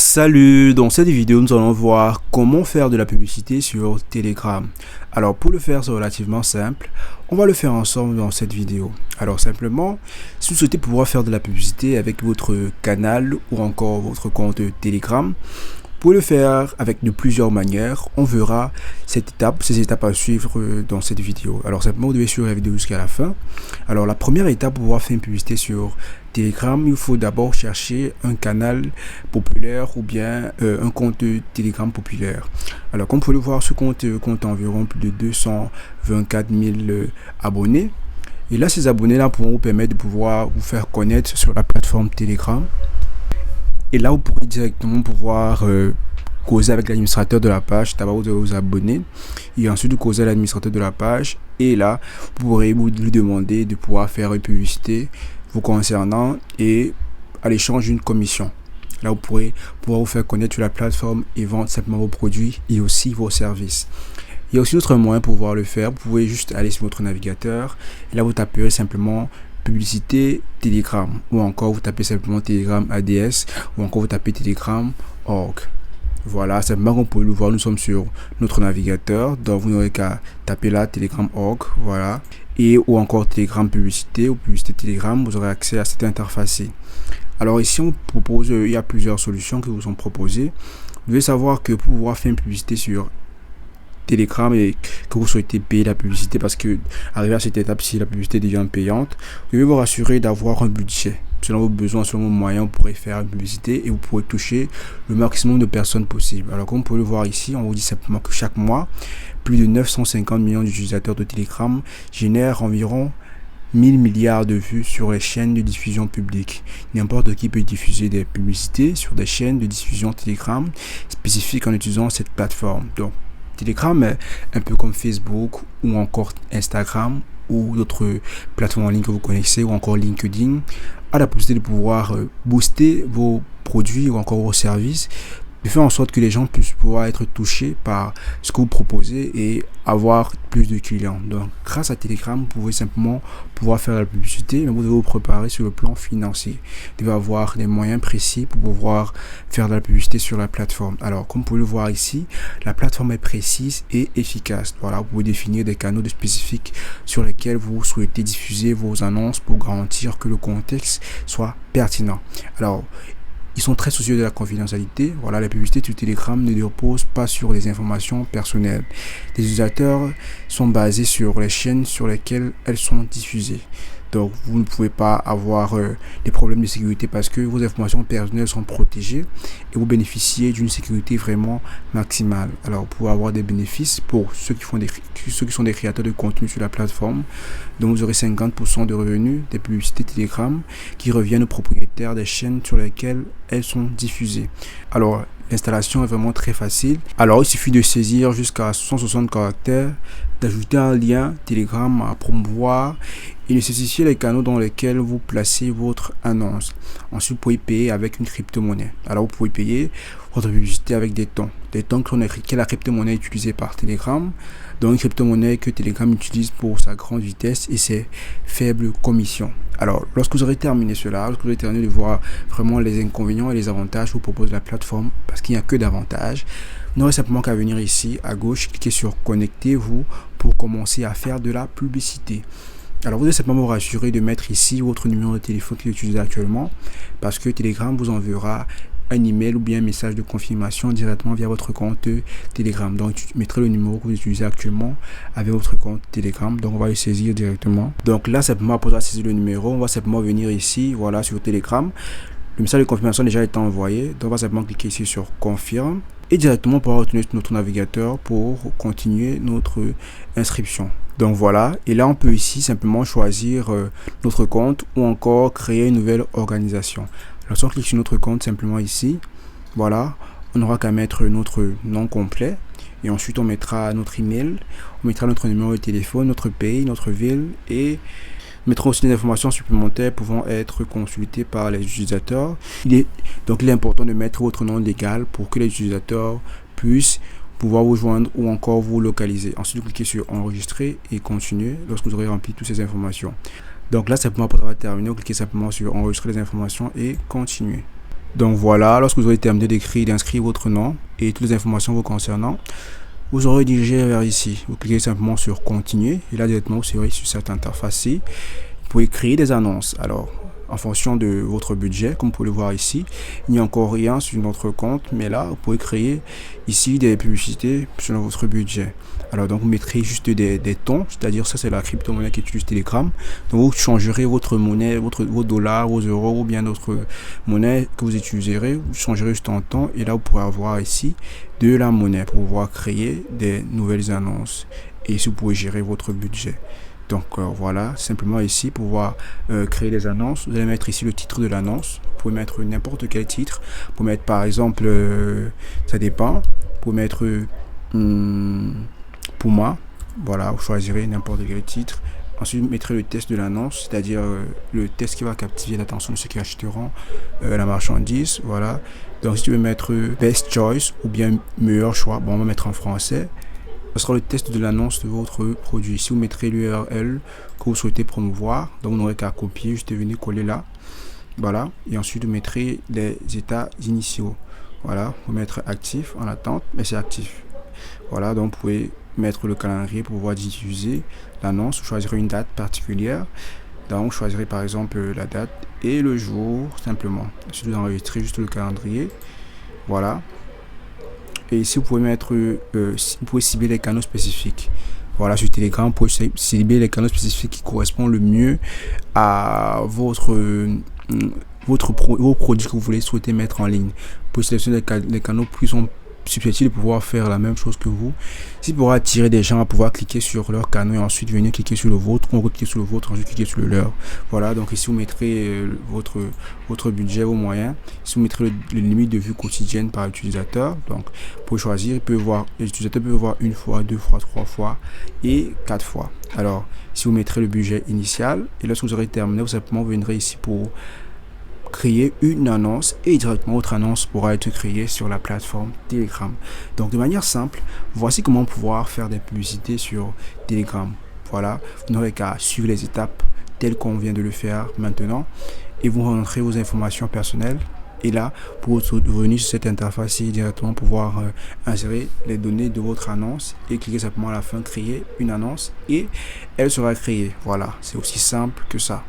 Salut, dans cette vidéo nous allons voir comment faire de la publicité sur Telegram. Alors pour le faire c'est relativement simple, on va le faire ensemble dans cette vidéo. Alors simplement, si vous souhaitez pouvoir faire de la publicité avec votre canal ou encore votre compte Telegram, vous pouvez le faire avec de plusieurs manières. On verra ces étapes à suivre dans cette vidéo. Alors simplement, vous devez suivre la vidéo jusqu'à la fin. Alors la première étape pour pouvoir faire une publicité sur Telegram, il faut d'abord chercher un canal populaire ou bien un compte Telegram populaire. Alors comme vous pouvez le voir, ce compte compte environ plus de 224 000 abonnés. Et là, ces abonnés-là pourront vous permettre de pouvoir vous faire connaître sur la plateforme Telegram. Et là, vous pourrez directement pouvoir causer avec l'administrateur de la page. D'abord, vous devez vous abonner et ensuite causer à l'administrateur de la page. Et là, vous pourrez lui demander de pouvoir faire une publicité vous concernant et à l'échange d'une commission. Là, vous pourrez pouvoir vous faire connaître sur la plateforme et vendre simplement vos produits et aussi vos services. Il y a aussi d'autres moyens pour pouvoir le faire. Vous pouvez juste aller sur votre navigateur et là, vous taperez simplement publicité Telegram ou encore vous tapez simplement Telegram ADS ou encore vous tapez Telegram.org. Voilà, simplement comme vous pouvez le voir, nous sommes sur notre navigateur, donc vous n'aurez qu'à taper là Telegram.org, voilà, et ou encore Telegram publicité ou publicité Telegram, vous aurez accès à cette interface. Alors ici on propose, il y a plusieurs solutions qui vous sont proposées. Vous devez savoir que pour pouvoir faire une publicité sur Telegram et que vous souhaitez payer la publicité, parce que arrivé à cette étape-ci, la publicité devient payante, vous devez vous rassurer d'avoir un budget. Selon vos besoins, selon vos moyens, vous pourrez faire une publicité et vous pourrez toucher le maximum de personnes possible. Alors comme vous pouvez le voir ici, on vous dit simplement que chaque mois, plus de 950 millions d'utilisateurs de Telegram génèrent environ 1000 milliards de vues sur les chaînes de diffusion publique. N'importe qui peut diffuser des publicités sur des chaînes de diffusion Telegram spécifiques en utilisant cette plateforme. Donc Telegram est un peu comme Facebook ou encore Instagram ou d'autres plateformes en ligne que vous connaissez ou encore LinkedIn, a la possibilité de pouvoir booster vos produits ou encore vos services, de faire en sorte que les gens puissent pouvoir être touchés par ce que vous proposez et avoir plus de clients. Donc grâce à Telegram, vous pouvez simplement pouvoir faire la publicité, mais vous devez vous préparer sur le plan financier. Vous devez avoir des moyens précis pour pouvoir faire de la publicité sur la plateforme. Alors comme vous pouvez le voir ici, la plateforme est précise et efficace. Voilà, vous pouvez définir des canaux spécifiques sur lesquels vous souhaitez diffuser vos annonces pour garantir que le contexte soit pertinent. Alors ils sont très soucieux de la confidentialité. Voilà, les publicités sur Telegram ne reposent pas sur les informations personnelles. Les utilisateurs sont basés sur les chaînes sur lesquelles elles sont diffusées. Donc, vous ne pouvez pas avoir des problèmes de sécurité parce que vos informations personnelles sont protégées et vous bénéficiez d'une sécurité vraiment maximale. Alors, vous pouvez avoir des bénéfices pour ceux qui sont des créateurs de contenu sur la plateforme. Donc, vous aurez 50% de revenus des publicités Telegram qui reviennent aux propriétaires des chaînes sur lesquelles elles sont diffusées. Alors, l'installation est vraiment très facile. Alors, il suffit de saisir jusqu'à 160 caractères, d'ajouter un lien Telegram à promouvoir et de spécifier les canaux dans lesquels vous placez votre annonce. Ensuite, vous pouvez payer avec une crypto-monnaie. Alors, vous pouvez payer votre publicité avec des tons qui est la crypto-monnaie utilisée par Telegram. Donc, une crypto-monnaie que Telegram utilise pour sa grande vitesse et ses faibles commissions. Alors, lorsque vous aurez terminé cela, lorsque vous aurez terminé de voir vraiment les inconvénients et les avantages que vous propose la plateforme, parce qu'il n'y a que d'avantages, vous n'aurez simplement qu'à venir ici à gauche, cliquer sur connectez-vous pour commencer à faire de la publicité. Alors vous devez simplement vous rassurer de mettre ici votre numéro de téléphone que vous utilisez actuellement, parce que Telegram vous enverra un email ou bien un message de confirmation directement via votre compte Telegram. Donc tu mettrai le numéro que vous utilisez actuellement avec votre compte Telegram. Donc on va le saisir directement. Donc là simplement après avoir saisi le numéro, on va simplement venir ici, voilà, sur Telegram. Le message de confirmation a déjà été envoyé. Donc on va simplement cliquer ici sur confirme et directement pouvoir retourner sur notre navigateur pour continuer notre inscription. Donc voilà, et là on peut ici simplement choisir notre compte ou encore créer une nouvelle organisation. Alors si on clique sur notre compte simplement ici, voilà, on n'aura qu'à mettre notre nom complet et ensuite on mettra notre email, on mettra notre numéro de téléphone, notre pays, notre ville et mettra aussi des informations supplémentaires pouvant être consultées par les utilisateurs. Donc il est important de mettre votre nom légal pour que les utilisateurs puissent pouvoir vous joindre ou encore vous localiser. Ensuite, vous cliquez sur enregistrer et continuer lorsque vous aurez rempli toutes ces informations. Donc là, simplement pour avoir terminé, vous cliquez simplement sur enregistrer les informations et continuer. Donc voilà, lorsque vous aurez terminé d'écrire, d'inscrire votre nom et toutes les informations vous concernant, vous aurez dirigé vers ici. Vous cliquez simplement sur continuer et là directement vous serez sur cette interface-ci. Vous pouvez créer des annonces. Alors, en fonction de votre budget, comme vous pouvez le voir ici, il n'y a encore rien sur notre compte, mais là, vous pouvez créer ici des publicités selon votre budget. Alors, donc, vous mettrez juste des tons, c'est-à-dire ça, c'est la crypto-monnaie qui utilise Telegram. Donc, vous changerez votre monnaie, vos dollars, vos euros ou bien d'autres monnaies que vous utiliserez. Vous changerez juste en ton et là, vous pourrez avoir ici de la monnaie pour pouvoir créer des nouvelles annonces. Et ici, vous pouvez gérer votre budget. Donc voilà, simplement ici, pour pouvoir créer des annonces, vous allez mettre ici le titre de l'annonce. Vous pouvez mettre n'importe quel titre. Vous pouvez mettre par exemple, ça dépend. Vous pouvez mettre Puma. Voilà, vous choisirez n'importe quel titre. Ensuite, vous mettrez le test de l'annonce, c'est-à-dire le test qui va captiver l'attention de ceux qui achèteront la marchandise. Voilà. Donc si tu veux mettre Best Choice ou bien meilleur choix, bon, on va mettre en français. Ce sera le test de l'annonce de votre produit. Ici, vous mettrez l'URL que vous souhaitez promouvoir. Donc, vous n'aurez qu'à copier, juste venir coller là. Voilà. Et ensuite, vous mettrez les états initiaux. Voilà. Vous mettre actif en attente, mais c'est actif. Voilà. Donc, vous pouvez mettre le calendrier pour pouvoir diffuser l'annonce. Vous choisirez une date particulière. Donc, vous choisirez par exemple la date et le jour, simplement. Ensuite, vous enregistrez juste le calendrier. Voilà. Et ici, vous pouvez mettre, vous pouvez cibler les canaux spécifiques. Voilà, sur Telegram, vous pouvez cibler les canaux spécifiques qui correspondent le mieux à vos produits que vous souhaitez mettre en ligne. Vous pouvez sélectionner les canaux qui sont susceptibles de pouvoir faire la même chose que vous. Si pour attirer des gens à pouvoir cliquer sur leur canal et ensuite venir cliquer sur le vôtre, on cliquer sur le vôtre, ensuite cliquer sur le leur. Voilà, donc ici vous mettrez votre budget, vos moyens. Ici vous mettrez le limite de vue quotidienne par utilisateur. Donc pour choisir, l'utilisateur peut voir une fois, deux fois, trois fois et quatre fois. Alors si vous mettrez le budget initial et lorsque vous aurez terminé, vous simplement viendrez ici pour créer une annonce et directement votre annonce pourra être créée sur la plateforme Telegram. Donc de manière simple, voici comment pouvoir faire des publicités sur Telegram. Voilà, vous n'aurez qu'à suivre les étapes telles qu'on vient de le faire maintenant et vous rentrez vos informations personnelles. Et là, pour revenir sur cette interface, directement pouvoir insérer les données de votre annonce et cliquer simplement à la fin, créer une annonce et elle sera créée. Voilà, c'est aussi simple que ça.